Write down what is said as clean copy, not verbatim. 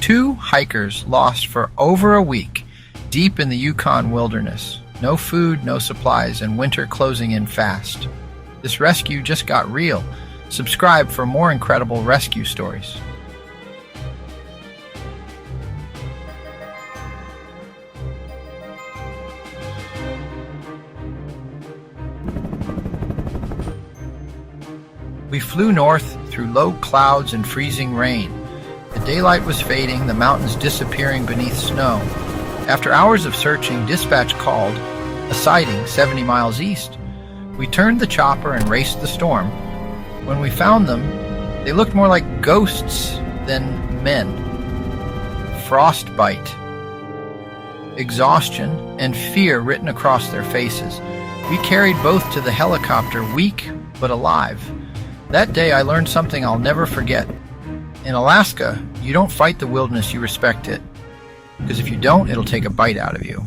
Two hikers lost for over a week, deep in the Yukon wilderness. No food, no supplies, and winter closing in fast. This rescue just got real. Subscribe for more incredible rescue stories. We flew north through low clouds and freezing rain. The daylight was fading, the mountains disappearing beneath snow. After hours of searching, dispatch called a sighting 70 miles east. We turned the chopper and raced the storm. When we found them, they looked more like ghosts than men. Frostbite, exhaustion, and fear written across their faces. We carried both to the helicopter, weak but alive. That day I learned something I'll never forget. In Alaska, you don't fight the wilderness, you respect it. Because if you don't, it'll take a bite out of you.